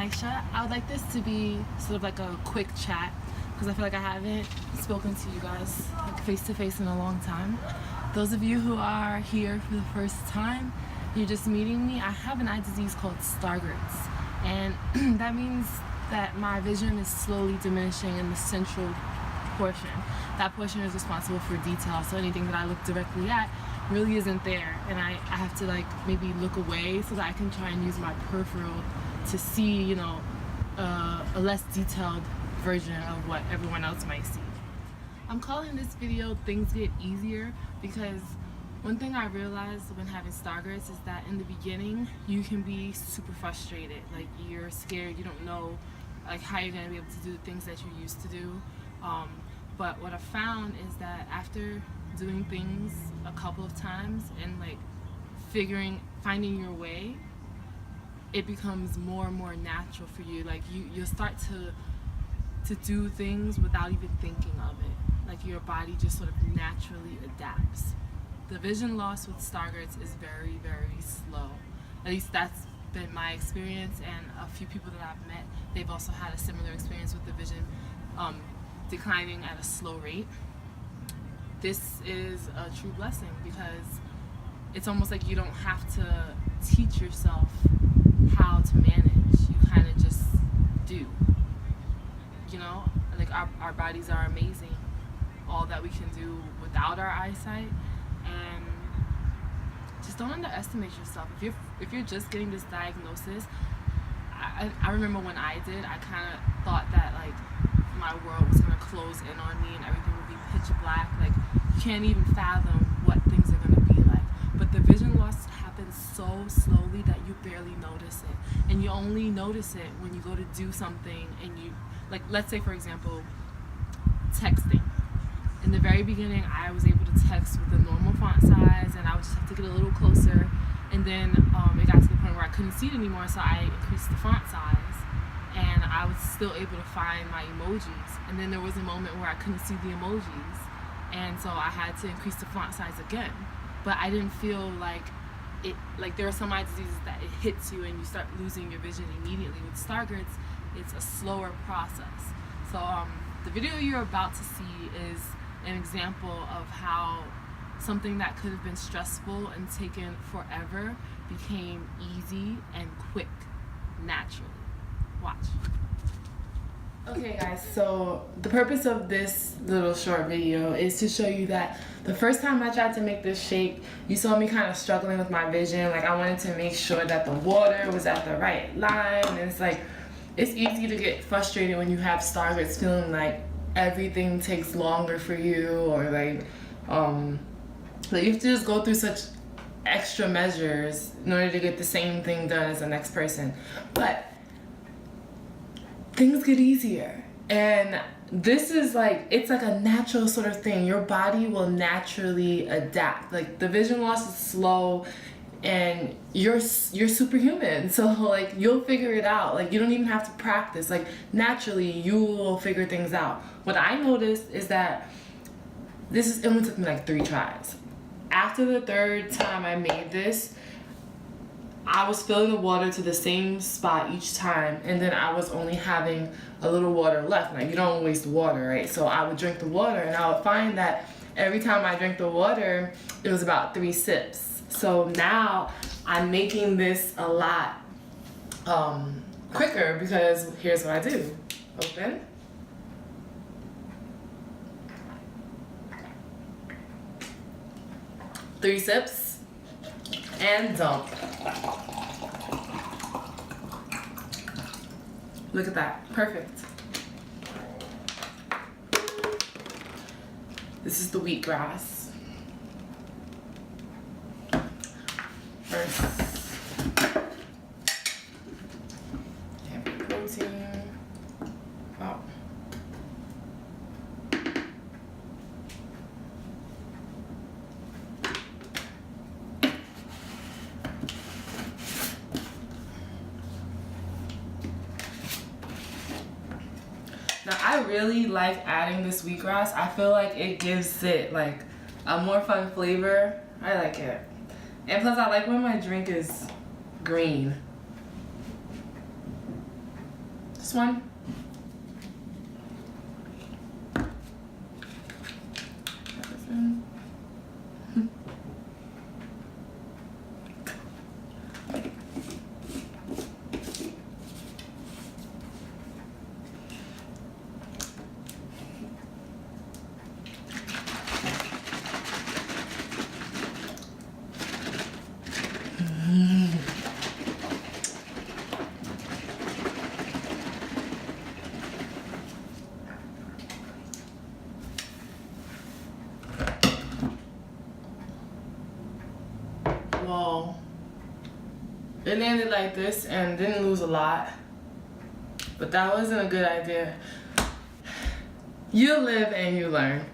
Nysha. I would like this to be sort of like a quick chat because I feel like I haven't spoken to you guys like face to face in a long time. Those of you who are here for the first time, you're just meeting me. I have an eye disease called Stargardt, and that means that my vision is slowly diminishing in the central portion. That portion is responsible for detail, so anything that I look directly at really isn't there, and I have to like maybe look away so that I can try and use my peripheral to see, you know, a less detailed version of what everyone else might see. I'm calling this video Things Get Easier because one thing I realized when having Stargardt is that in the beginning you can be super frustrated, like you're scared, you don't know like how you're going to be able to do the things that you're used to do. But what I found is that after doing things a couple of times and like finding your way, it becomes more and more natural for you. Like you'll start to do things without even thinking of it. Like your body just sort of naturally adapts. The vision loss with Stargardt is very, very slow. At least that's been my experience, and a few people that I've met, they've also had a similar experience with the vision declining at a slow rate. This is a true blessing because it's almost like you don't have to teach yourself how to manage. You kind of just do. You know, like our bodies are amazing. All that we can do without our eyesight, and just don't underestimate yourself. If you're just getting this diagnosis, I remember when I did, I kind of thought that like my world was gonna close in on me and everything would be pitch black. Like you can't even fathom what things are gonna be like. But the vision loss happens so slowly that you barely notice it, and you only notice it when you go to do something and you, like, let's say for example, texting. In the very beginning, I was able to text with a normal font size, and I would just have to get a little closer, and then it got to the point where I couldn't see it anymore, so I increased the font size, and I was still able to find my emojis. And then there was a moment where I couldn't see the emojis, and so I had to increase the font size again. But I didn't feel like it, like there are some eye diseases that it hits you and you start losing your vision immediately. With Stargardt, it's a slower process. So the video you're about to see is an example of how something that could have been stressful and taken forever became easy and quick, naturally. Watch. Okay guys, so the purpose of this little short video is to show you that the first time I tried to make this shape, you saw me kind of struggling with my vision. Like I wanted to make sure that the water was at the right line, and it's like, it's easy to get frustrated when you have Stargardt, feeling like everything takes longer for you, or like you have to just go through such extra measures in order to get the same thing done as the next person. But things get easier, and this is like, it's like a natural sort of thing. Your body will naturally adapt. Like the vision loss is slow, and you're superhuman, so like you'll figure it out. Like you don't even have to practice. Like naturally you will figure things out. What I noticed is that it only took me like 3 tries. After the 3rd time I made this, I was filling the water to the same spot each time, and then I was only having a little water left. Now you don't waste water, right? So I would drink the water, and I would find that every time I drank the water, it was about 3 sips. So now I'm making this a lot quicker, because here's what I do. Open. Three sips and dump. Look at that, perfect. This is the wheatgrass. First, heavy protein. Oh. Now I really like adding this wheatgrass. I feel like it gives it like a more fun flavor. I like it. And plus I like when my drink is green. This one. Whoa. It landed like this and didn't lose a lot. But that wasn't a good idea. You live and you learn.